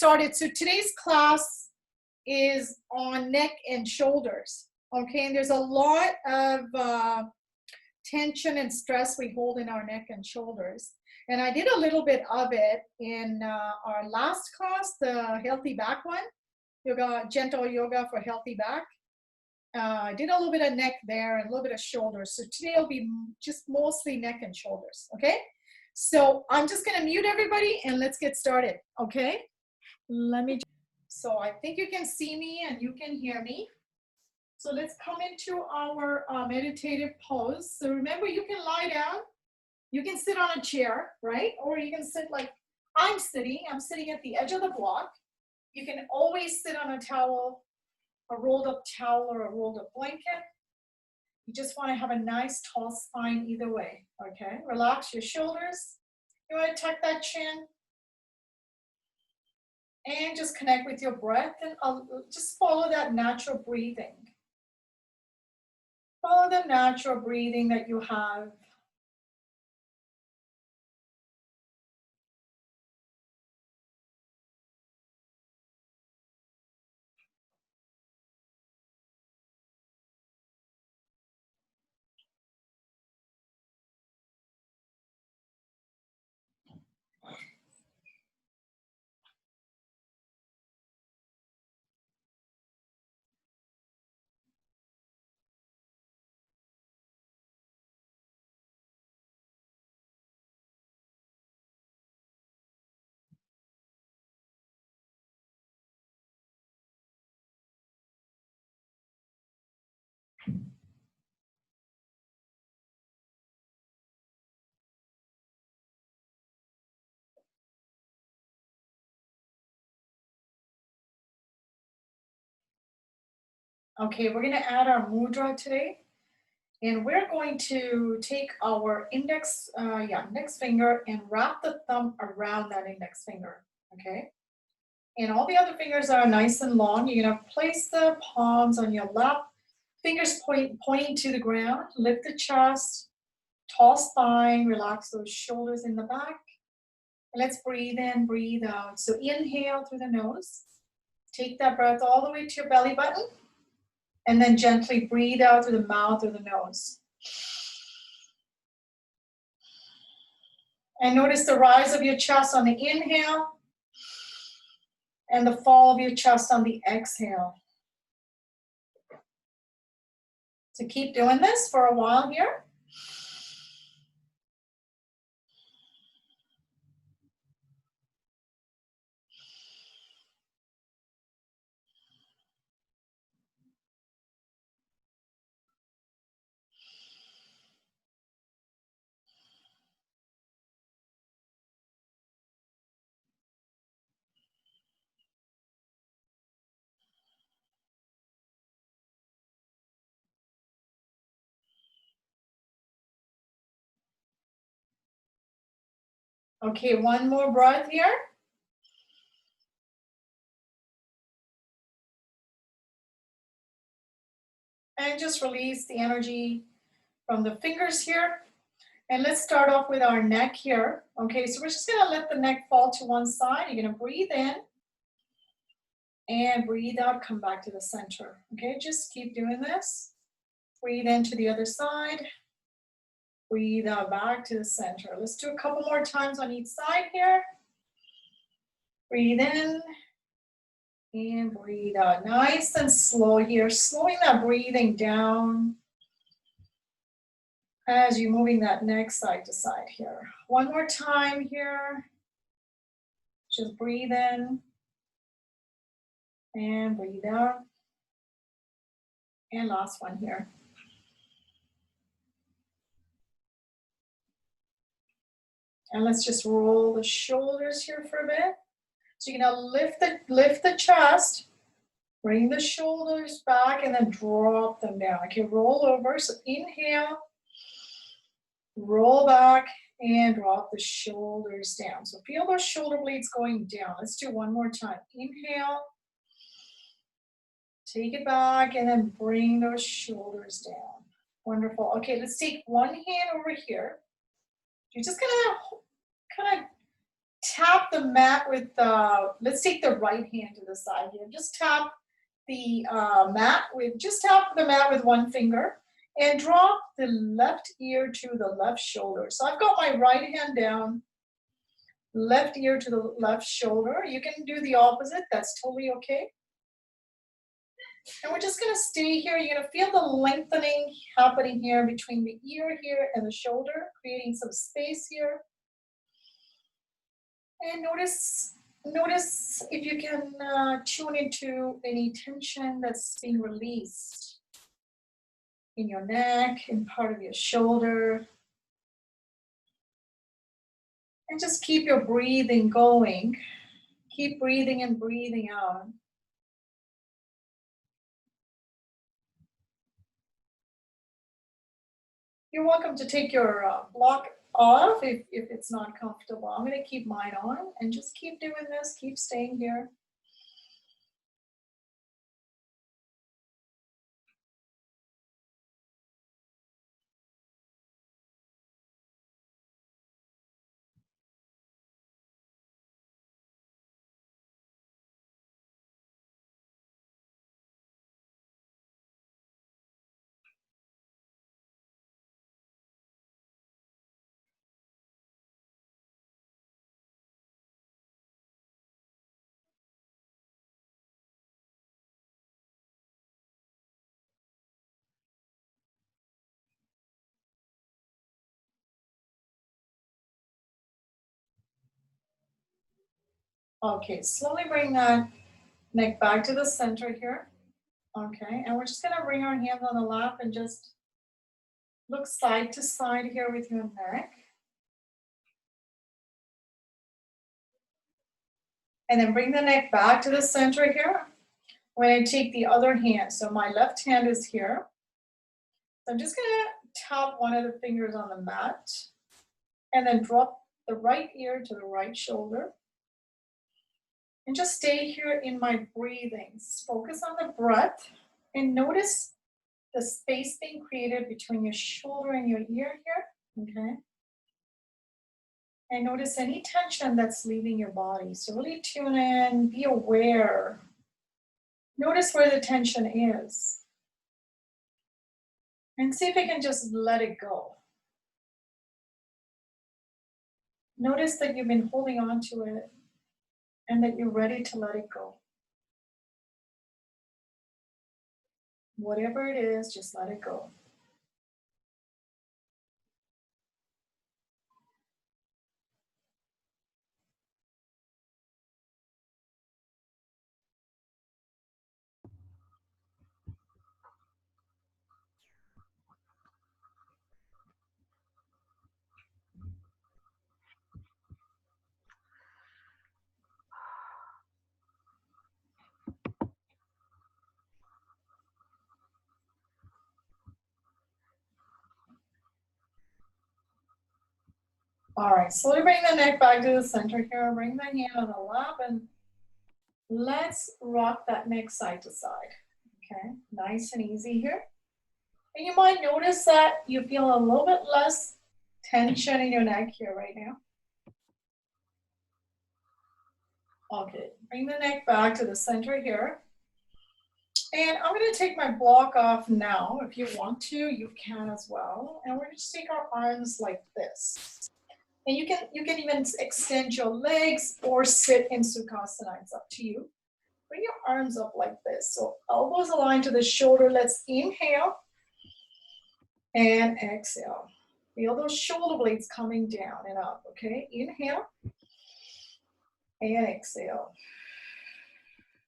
started. So today's class is on neck and shoulders. Okay, and there's a lot of tension and stress we hold in our neck and shoulders. And I did a little bit of it in our last class, the healthy back one, yoga, gentle yoga for healthy back. I did a little bit of neck there and a little bit of shoulders. So today will be just mostly neck and shoulders, okay? So I'm just gonna mute everybody and let's get started, okay? So I think you can see me and you can hear me. So let's come into our meditative pose. So remember, you can lie down, you can sit on a chair, right? Or you can sit like I'm sitting at the edge of the block. You can always sit on a towel, a rolled up towel or a rolled up blanket. You just want to have a nice tall spine either way, okay? Relax your shoulders. You want to tuck that chin. And just connect with your breath and just follow that natural breathing. Follow the natural breathing that you have. Okay, we're going to add our mudra today. And we're going to take our index finger and wrap the thumb around that index finger, okay? And all the other fingers are nice and long. You're going to place the palms on your lap, fingers pointing to the ground. Lift the chest, tall spine, relax those shoulders in the back. And let's breathe in, breathe out. So inhale through the nose. Take that breath all the way to your belly button. And then gently breathe out through the mouth or the nose. And notice the rise of your chest on the inhale and the fall of your chest on the exhale. So keep doing this for a while here. Okay, one more breath here. And just release the energy from the fingers here. And let's start off with our neck here. Okay, so we're just gonna let the neck fall to one side. You're gonna breathe in and breathe out, come back to the center. Okay, just keep doing this. Breathe into the other side. Breathe out back to the center. Let's do a couple more times on each side here. Breathe in and breathe out. Nice and slow here, slowing that breathing down as you're moving that neck side to side here. One more time here. Just breathe in and breathe out. And last one here. And let's just roll the shoulders here for a bit. So you're gonna lift the chest, bring the shoulders back, and then drop them down. Okay, roll over. So inhale, roll back, and drop the shoulders down. So feel those shoulder blades going down. Let's do one more time. Inhale, take it back, and then bring those shoulders down. Wonderful. Okay, let's take one hand over here. You're just gonna kind of tap the mat with, let's take the right hand to the side here. Just tap the mat with one finger and drop the left ear to the left shoulder. So I've got my right hand down, left ear to the left shoulder. You can do the opposite, that's totally okay. And we're just gonna stay here. You're gonna feel the lengthening happening here between the ear here and the shoulder, creating some space here. And notice if you can tune into any tension that's being released in your neck, in part of your shoulder. And just keep your breathing going. Keep breathing and breathing out. You're welcome to take your block off if it's not comfortable. I'm going to keep mine on and just keep doing this, keep staying here. Okay, slowly bring that neck back to the center here. Okay, and we're just gonna bring our hands on the lap and just look side to side here with your neck. And then bring the neck back to the center here. We're gonna take the other hand. So my left hand is here. So I'm just gonna tap one of the fingers on the mat and then drop the right ear to the right shoulder. And just stay here in my breathings. Focus on the breath and notice the space being created between your shoulder and your ear here, okay? And notice any tension that's leaving your body. So really tune in, be aware. Notice where the tension is. And see if you can just let it go. Notice that you've been holding on to it and that you're ready to let it go. Whatever it is, just let it go. All right, slowly bring the neck back to the center here. Bring the hand on the lap and let's rock that neck side to side. Okay, nice and easy here. And you might notice that you feel a little bit less tension in your neck here right now. Okay, bring the neck back to the center here. And I'm going to take my block off now. If you want to, you can as well. And we're going to take our arms like this. And you can even extend your legs or sit in Sukhasana. It's up to you. Bring your arms up like this. So elbows aligned to the shoulder. Let's inhale and exhale. Feel those shoulder blades coming down and up, okay? Inhale and exhale.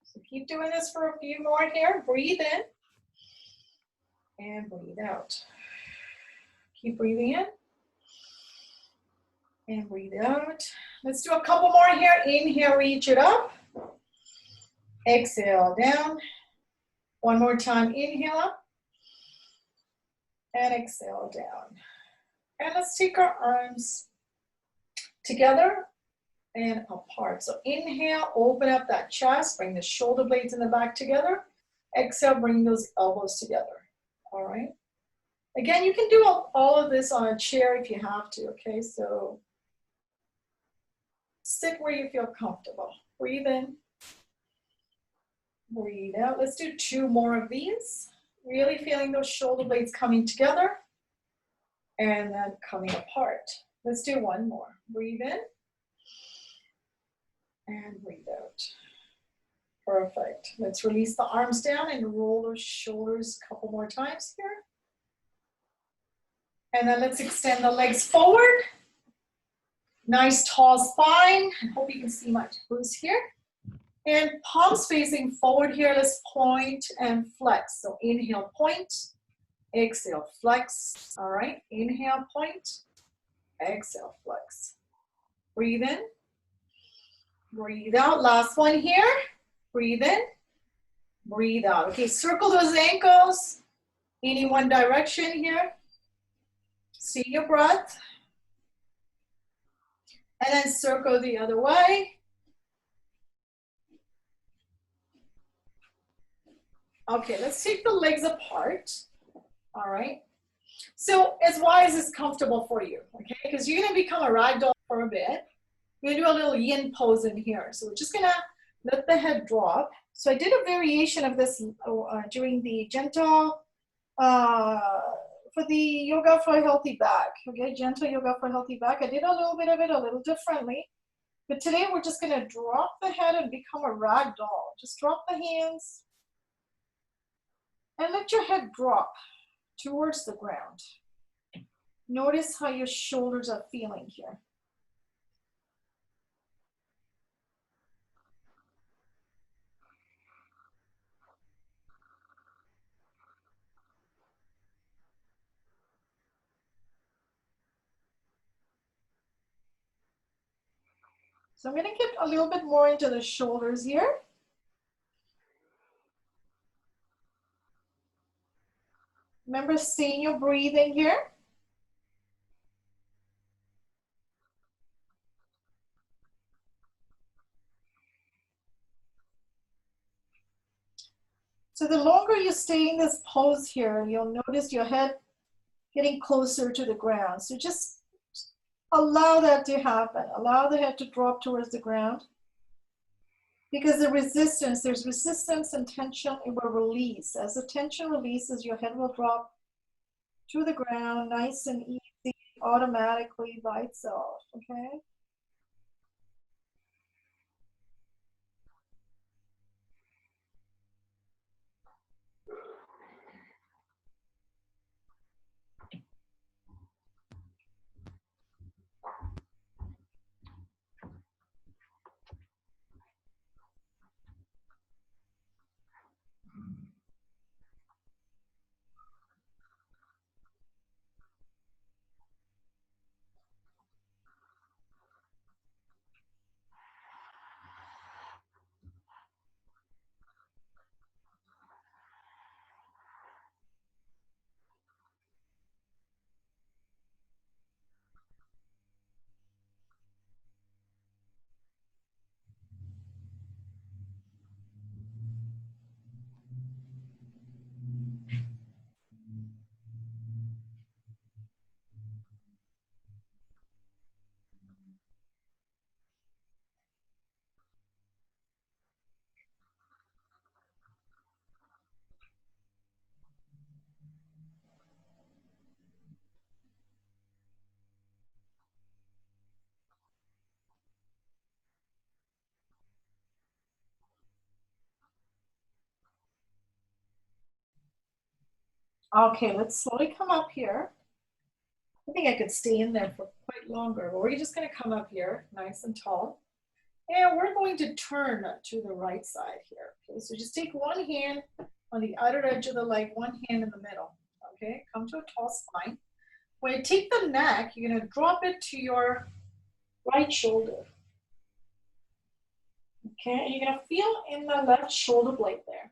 So keep doing this for a few more here. Breathe in and breathe out. Keep breathing in and breathe out. Let's do a couple more here. Inhale, reach it up. Exhale, down. One more time, inhale up. And exhale, down. And let's take our arms together and apart. So inhale, open up that chest, bring the shoulder blades in the back together. Exhale, bring those elbows together. All right. Again, you can do all of this on a chair if you have to, okay? So Sit where you feel comfortable. Breathe in. Breathe out. Let's do 2 more of these. Really feeling those shoulder blades coming together and then coming apart. Let's do 1 more. Breathe in and breathe out. Perfect. Let's release the arms down and roll those shoulders a couple more times here. And then let's extend the legs forward. Nice tall spine. I hope you can see my toes here. And palms facing forward here. Let's point and flex. So inhale, point. Exhale, flex. All right. Inhale, point. Exhale, flex. Breathe in. Breathe out. Last one here. Breathe in. Breathe out. Okay, circle those ankles. Any one direction here. See your breath. And then circle the other way. Okay, let's take the legs apart. All right. So as wide as it's comfortable for you, okay? Because you're going to become a ragdoll for a bit. We're going to do a little yin pose in here. So we're just going to let the head drop. So I did a variation of this during the gentle, for the yoga for a healthy back. Okay, gentle yoga for a healthy back. I did a little bit of it a little differently. But today we're just going to drop the head and become a ragdoll. Just drop the hands. And let your head drop towards the ground. Notice how your shoulders are feeling here. So I'm going to get a little bit more into the shoulders here. Remember, seeing your breathing here. So the longer you stay in this pose here, you'll notice your head getting closer to the ground. So just allow that to happen. Allow the head to drop towards the ground. Because there's resistance and tension, it will release. As the tension releases, your head will drop to the ground, nice and easy, automatically by itself, okay? Okay, let's slowly come up here. I think I could stay in there for quite longer, but we're just gonna come up here, nice and tall. And we're going to turn to the right side here. Okay, so just take one hand on the outer edge of the leg, one hand in the middle. Okay, come to a tall spine. When you take the neck, you're gonna drop it to your right shoulder. Okay, and you're gonna feel in the left shoulder blade there.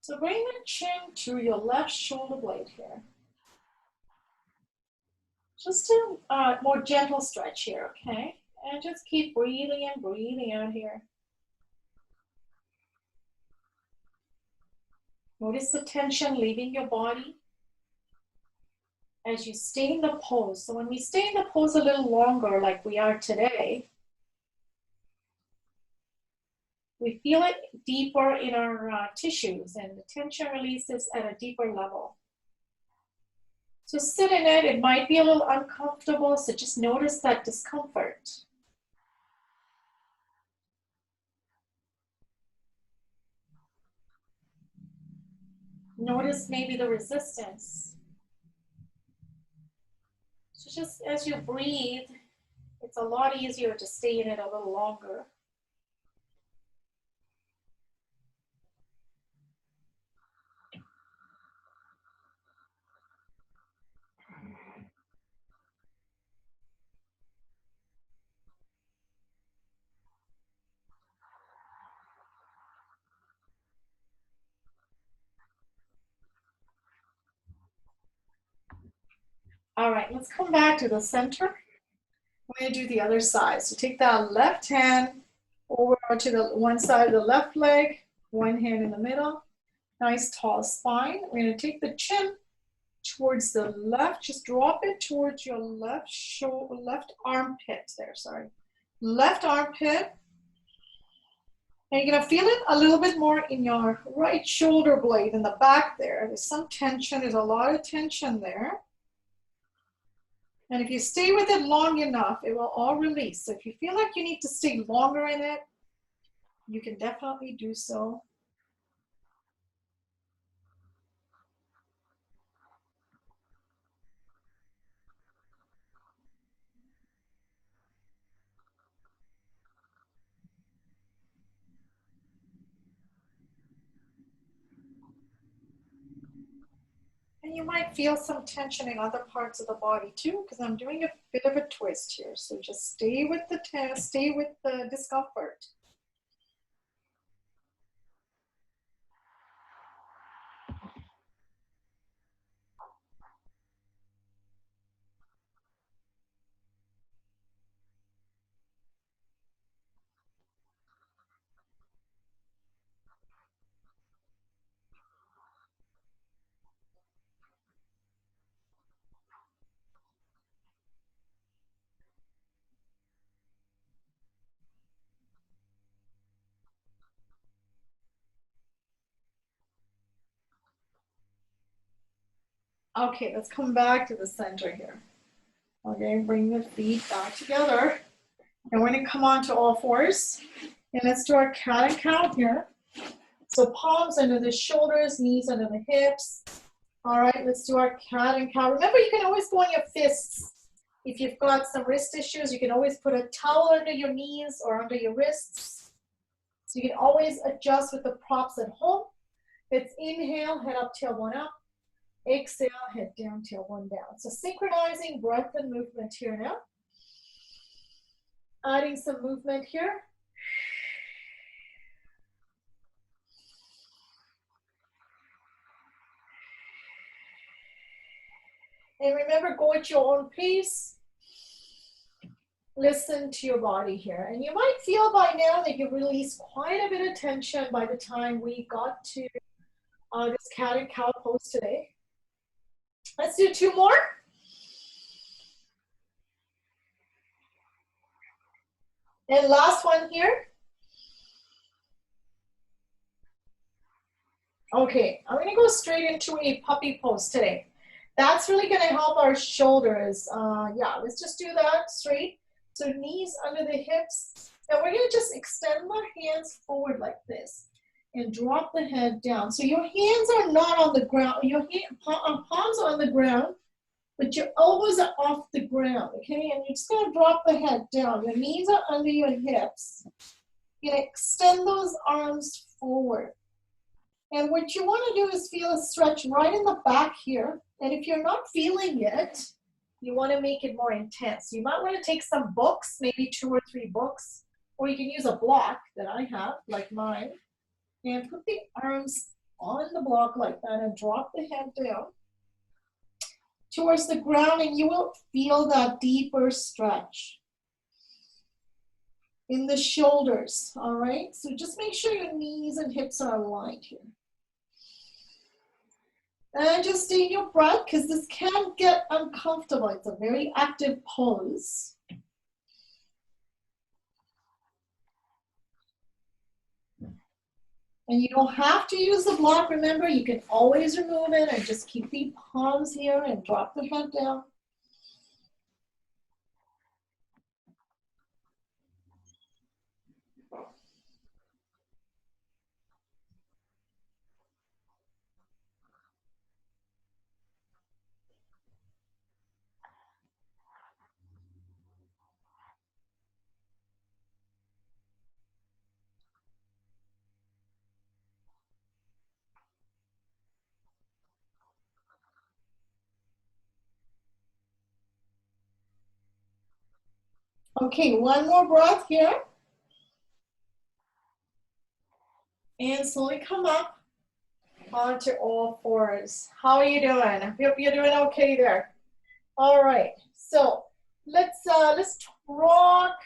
So bring the chin to your left shoulder blade here. Just a more gentle stretch here, okay? And just keep breathing in, breathing out here. Notice the tension leaving your body. as you stay in the pose. So when we stay in the pose a little longer, like we are today, we feel it deeper in our tissues, and the tension releases at a deeper level. So sit in it. It might be a little uncomfortable, so just notice that discomfort. Notice maybe the resistance. So just as you breathe, it's a lot easier to stay in it a little longer. All right, let's come back to the center. We're going to do the other side. So take that left hand over to the one side of the left leg, one hand in the middle. Nice tall spine. We're going to take the chin towards the left. Just drop it towards your left shoulder, left armpit there, sorry. Left armpit. And you're going to feel it a little bit more in your right shoulder blade in the back there. There's some tension. There's a lot of tension there. And if you stay with it long enough, it will all release. So if you feel like you need to stay longer in it, you can definitely do so. And you might feel some tension in other parts of the body too, because I'm doing a bit of a twist here. So just stay with the discomfort. Okay, let's come back to the center here. Okay, bring the feet back together. And we're going to come on to all fours. And let's do our cat and cow here. So palms under the shoulders, knees under the hips. All right, let's do our cat and cow. Remember, you can always go on your fists. If you've got some wrist issues, you can always put a towel under your knees or under your wrists. So you can always adjust with the props at home. Let's inhale, head up, tail one up. Exhale, head down, tail one down. So synchronizing breath and movement here now. Adding some movement here. And remember, go at your own pace. Listen to your body here. And you might feel by now that you've released quite a bit of tension by the time we got to this cat and cow pose today. Let's do two more. And last one here. Okay, I'm gonna go straight into a puppy pose today. That's really gonna help our shoulders. Yeah, let's just do that straight. So knees under the hips. And we're gonna just extend our hands forward like this and drop the head down. So your hands are not on the ground. Your palms are on the ground, but your elbows are off the ground, okay? And you're just gonna drop the head down. Your knees are under your hips. You're gonna extend those arms forward. And what you wanna do is feel a stretch right in the back here. And if you're not feeling it, you wanna make it more intense. You might wanna take some books, maybe 2 or 3 books, or you can use a block that I have, like mine, and put the arms on the block like that and drop the head down towards the ground, and you will feel that deeper stretch in the shoulders, all right? So just make sure your knees and hips are aligned here. And just stay in your breath because this can get uncomfortable. It's a very active pose. And you don't have to use the block. Remember, you can always remove it and just keep the palms here and drop the head down. Okay, one more breath here. And slowly come up onto all fours. How are you doing? I hope you're doing okay there. All right, so let's rock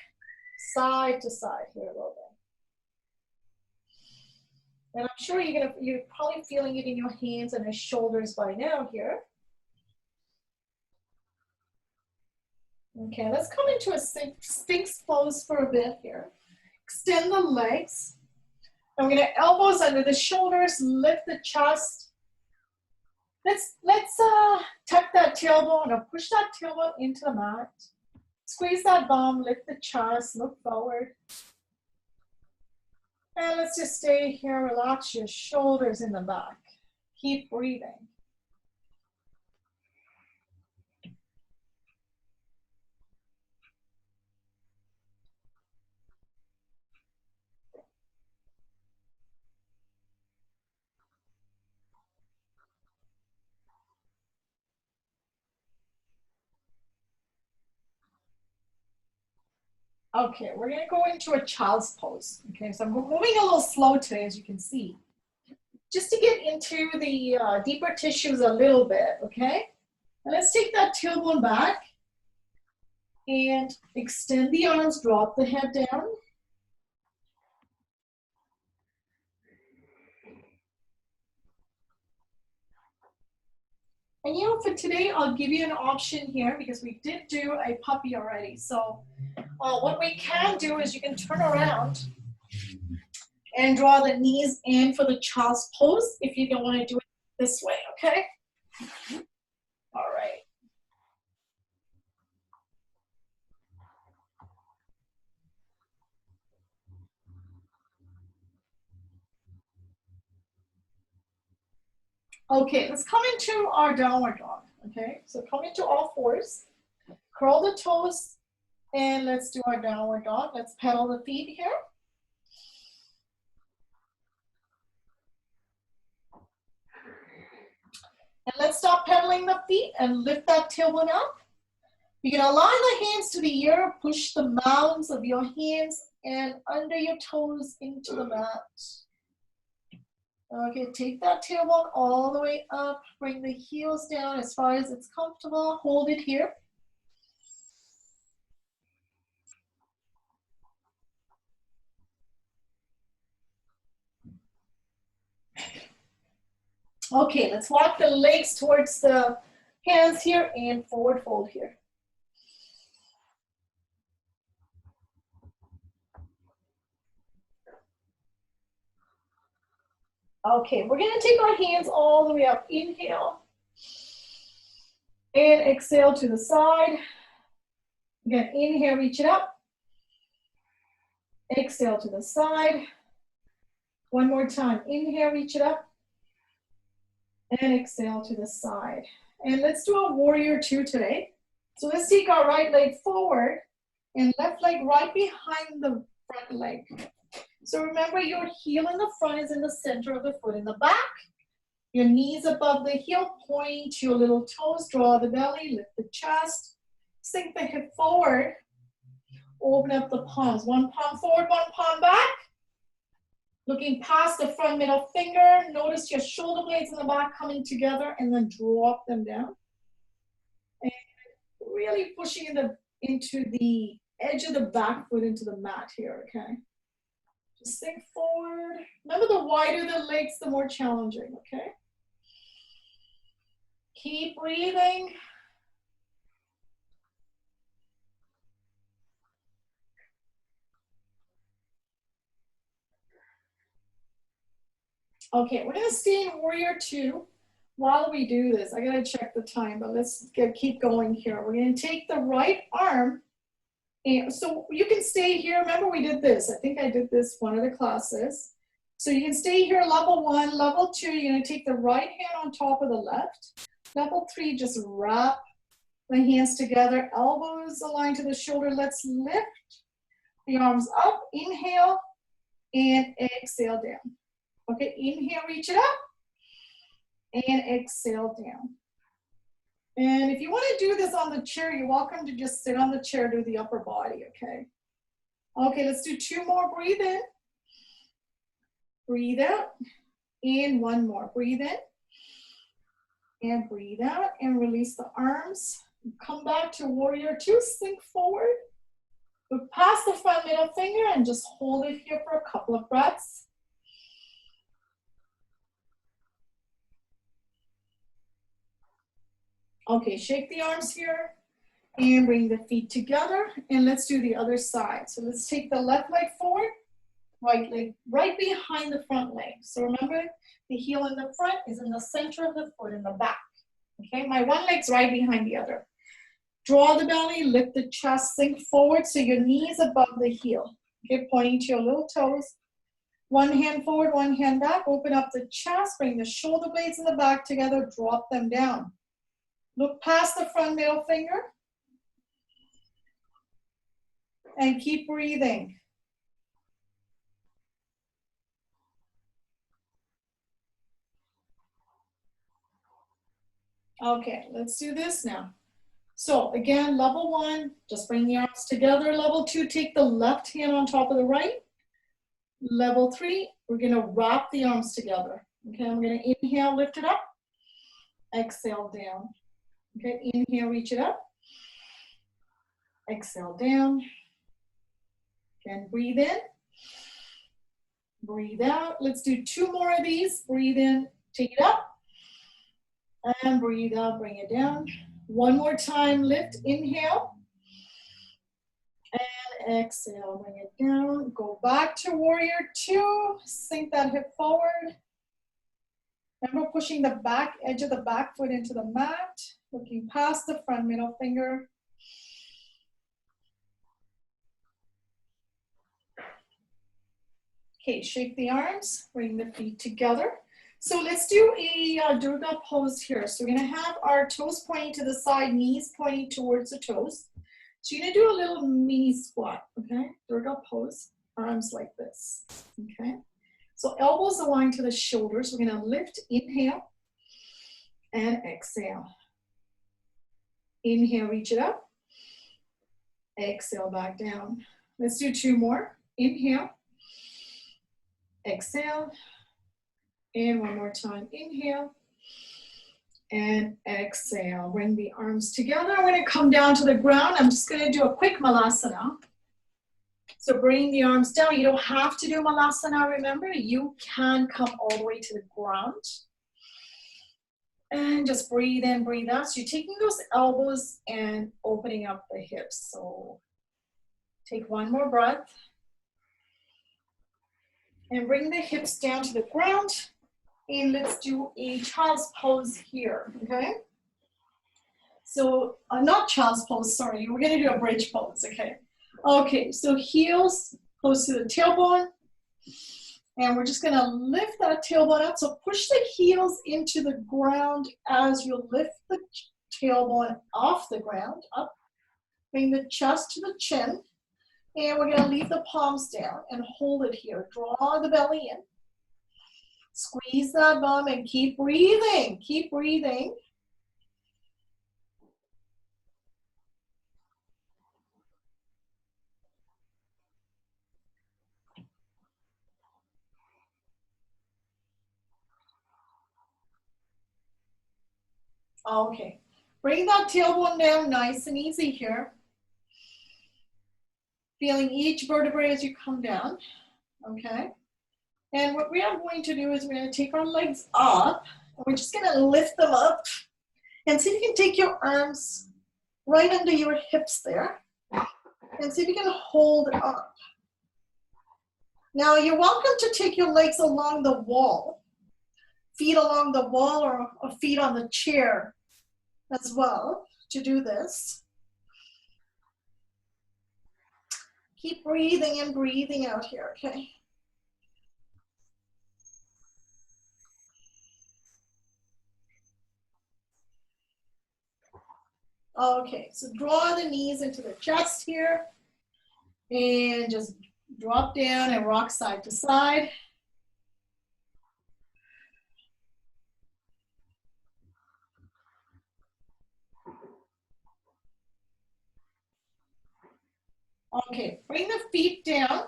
side to side here a little bit. And I'm sure you're probably feeling it in your hands and your shoulders by now here. Okay, let's come into a Sphinx pose for a bit here. Extend the legs. I'm gonna elbows under the shoulders, lift the chest. Let's tuck that tailbone or push that tailbone into the mat. Squeeze that bum, lift the chest, look forward. And let's just stay here, relax your shoulders in the back. Keep breathing. Okay, we're gonna go into a child's pose. Okay, so I'm moving a little slow today, as you can see, just to get into the deeper tissues a little bit, okay? And let's take that tailbone back and extend the arms, drop the head down. And you know, for today, I'll give you an option here because we did do a puppy already. So what we can do is you can turn around and draw the knees in for the child's pose if you don't want to do it this way, okay? All right. Okay, let's come into our downward dog, okay? So come into all fours, curl the toes, and let's do our downward dog. Let's pedal the feet here. And let's stop pedaling the feet and lift that tailbone up. You can align the hands to the ear, push the mounds of your hands and under your toes into the mat. Okay, take that tailbone all the way up, bring the heels down as far as it's comfortable, hold it here. Okay, let's walk the legs towards the hands here and forward fold here. Okay, we're gonna take our hands all the way up. Inhale. And exhale to the side. Again, inhale, reach it up. Exhale to the side. One more time. Inhale, reach it up. And exhale to the side. And let's do a warrior two today. So let's take our right leg forward and left leg right behind the front leg. So remember, your heel in the front is in the center of the foot in the back. Your knees above the heel, point your little toes, draw the belly, lift the chest, sink the hip forward, open up the palms. One palm forward, one palm back. Looking past the front middle finger, notice your shoulder blades in the back coming together and then drop them down. And really pushing into the edge of the back foot into the mat here, okay? Just sink forward. Remember, the wider the legs, the more challenging, okay? Keep breathing. Okay, we're gonna stay in warrior two while we do this. I gotta check the time, but let's keep going here. We're gonna take the right arm, and so you can stay here. Remember we did this. I think I did this one of the classes. So you can stay here, level one, level two, you're gonna take the right hand on top of the left. Level three, just wrap the hands together, elbows aligned to the shoulder. Let's lift the arms up, inhale, and exhale down. Okay, inhale, reach it up, and exhale down. And if you want to do this on the chair, you're welcome to just sit on the chair, do the upper body, okay? Okay, let's do two more. Breathe in, breathe out, and one more. Breathe in, and breathe out, and release the arms. Come back to warrior two, sink forward. Look past the front middle finger and just hold it here for a couple of breaths. Okay, shake the arms here and bring the feet together, and let's do the other side. So let's take the left leg forward, right leg right behind the front leg. So remember, the heel in the front is in the center of the foot in the back. Okay, my one leg's right behind the other. Draw the belly, lift the chest, sink forward so your knee is above the heel. Okay, pointing to your little toes. One hand forward, one hand back. Open up the chest, bring the shoulder blades in the back together, drop them down. Look past the front middle finger. And keep breathing. Okay, let's do this now. So again, level one, just bring the arms together. Level two, take the left hand on top of the right. Level three, we're gonna wrap the arms together. Okay, I'm gonna inhale, lift it up. Exhale, down. Okay, inhale, reach it up. Exhale, down. Again, breathe in. Breathe out. Let's do two more of these. Breathe in, take it up. And breathe out, bring it down. One more time, lift, inhale. And exhale, bring it down. Go back to warrior two. Sink that hip forward. Remember pushing the back edge of the back foot into the mat. Looking past the front middle finger. Okay, shake the arms, bring the feet together. So let's do a Durga pose here. So we're gonna have our toes pointing to the side, knees pointing towards the toes. So you're gonna do a little mini squat, okay? Durga pose, arms like this, okay? So elbows aligned to the shoulders. We're gonna lift, inhale, and exhale. Inhale, reach it up. Exhale, back down. Let's do two more. Inhale, exhale, and one more time. Inhale, and exhale. Bring the arms together. I'm gonna come down to the ground. I'm just gonna do a quick malasana. So bring the arms down. You don't have to do malasana, remember. You can come all the way to the ground. And just breathe in, breathe out. So you're taking those elbows and opening up the hips. So take one more breath. And bring the hips down to the ground. And let's do a child's pose here, okay? So, not child's pose, sorry. We're gonna do a bridge pose, okay? Okay, so heels close to the tailbone. And we're just gonna lift that tailbone up. So push the heels into the ground as you lift the tailbone off the ground, up. Bring the chest to the chin. And we're gonna leave the palms down and hold it here. Draw the belly in. Squeeze that bum and keep breathing. Keep breathing. Okay, bring that tailbone down nice and easy here. Feeling each vertebrae as you come down, okay? And what we are going to do is we're going to take our legs up, and we're just going to lift them up And see if you can take your arms right under your hips there. And see if you can hold up. Now you're welcome to take your legs along the wall. Feet along the wall or feet on the chair as well to do this. Keep breathing in, breathing out here, okay? Okay, so draw the knees into the chest here and just drop down and rock side to side. Okay, bring the feet down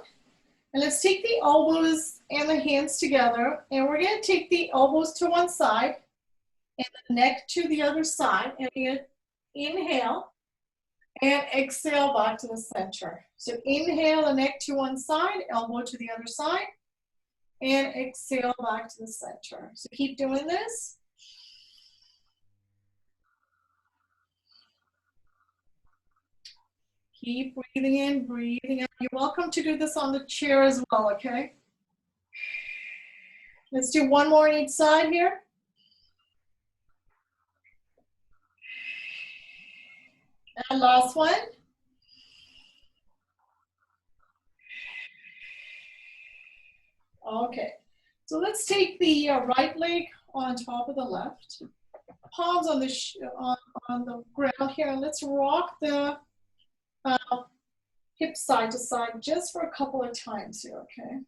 and let's take the elbows and the hands together and we're going to take the elbows to one side and the neck to the other side and we're going to inhale and exhale back to the center. So inhale the neck to one side, elbow to the other side, and exhale back to the center. So keep doing this. Keep breathing in, breathing out. You're welcome to do this on the chair as well, okay? Let's do one more on each side here. And last one. Okay, so let's take the right leg on top of the left. Palms on the, on the ground here. And let's rock the hip side to side just for a couple of times here, okay?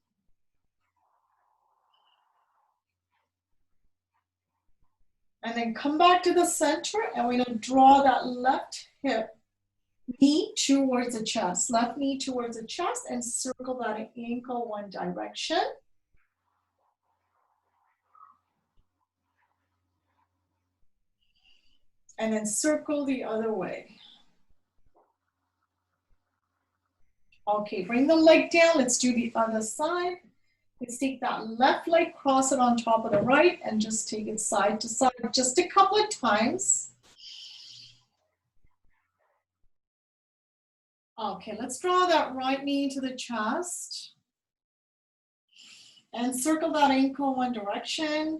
And then come back to the center and we're gonna draw that left hip, knee towards the chest, left knee towards the chest and circle that ankle one direction. And then circle the other way. Okay, bring the leg down. Let's do the other side. Let's take that left leg, cross it on top of the right, and just take it side to side just a couple of times. Okay, let's draw that right knee to the chest. And circle that ankle one direction.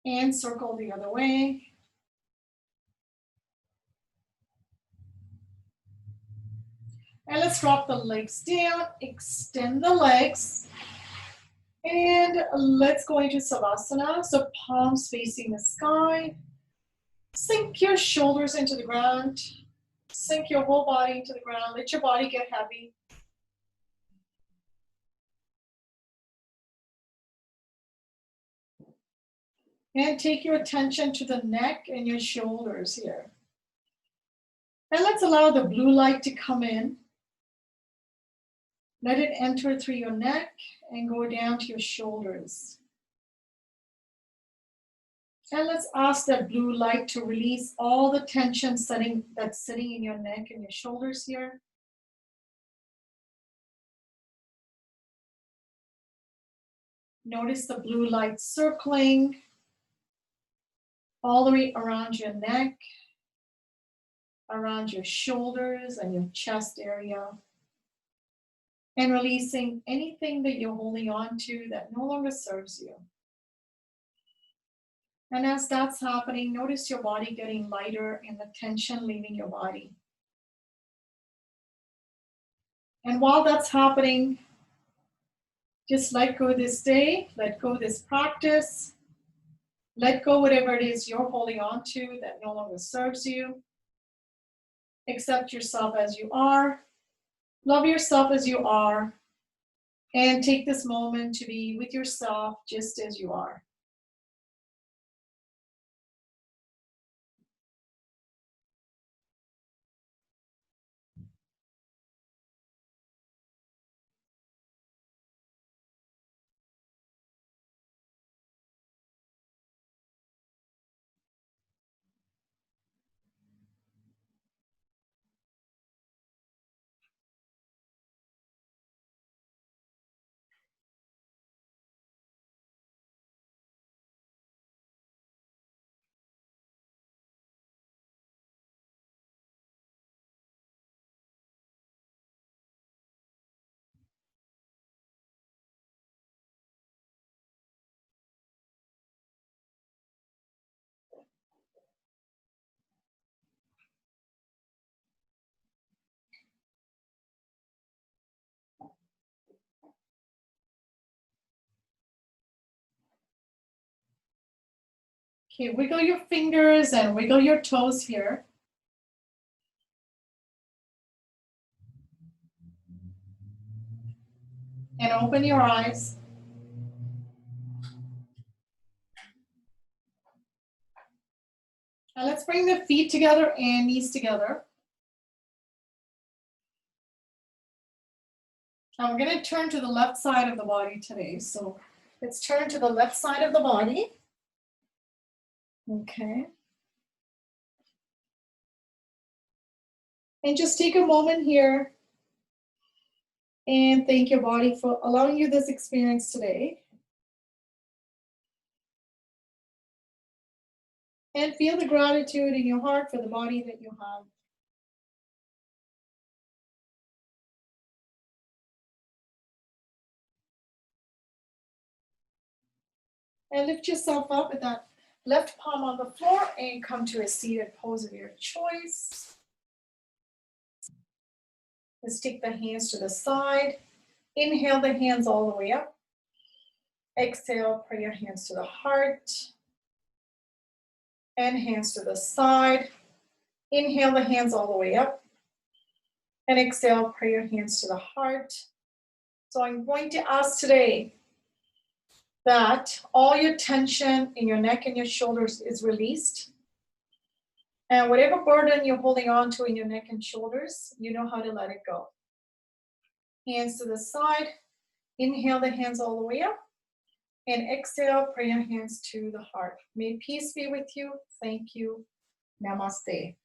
And circle the other way. And let's drop the legs down, extend the legs. And let's go into Savasana. So palms facing the sky. Sink your shoulders into the ground. Sink your whole body into the ground. Let your body get heavy. And take your attention to the neck and your shoulders here. And let's allow the blue light to come in. Let it enter through your neck and go down to your shoulders. And let's ask that blue light to release all the tension that's sitting in your neck and your shoulders here. Notice the blue light circling all the way around your neck, around your shoulders and your chest area. And releasing anything that you're holding on to that no longer serves you. And as that's happening, notice your body getting lighter and the tension leaving your body. And while that's happening, just let go this day, let go this practice, let go whatever it is you're holding on to that no longer serves you. Accept yourself as you are, love yourself as you are, and take this moment to be with yourself just as you are. Okay, wiggle your fingers and wiggle your toes here. And open your eyes. And let's bring the feet together and knees together. And we're going to turn to the left side of the body today. So let's turn to the left side of the body. Okay. And just take a moment here and thank your body for allowing you this experience today. And feel the gratitude in your heart for the body that you have. And lift yourself up with that left palm on the floor and come to a seated pose of your choice. Let's take the hands to the side. Inhale the hands all the way up. Exhale, put your hands to the heart. And hands to the side. Inhale the hands all the way up. And exhale, put your hands to the heart. So I'm going to ask today that all your tension in your neck and your shoulders is released. And whatever burden you're holding on to in your neck and shoulders, you know how to let it go. Hands to the side. Inhale the hands all the way up. And exhale, bring your hands to the heart. May peace be with you. Thank you. Namaste.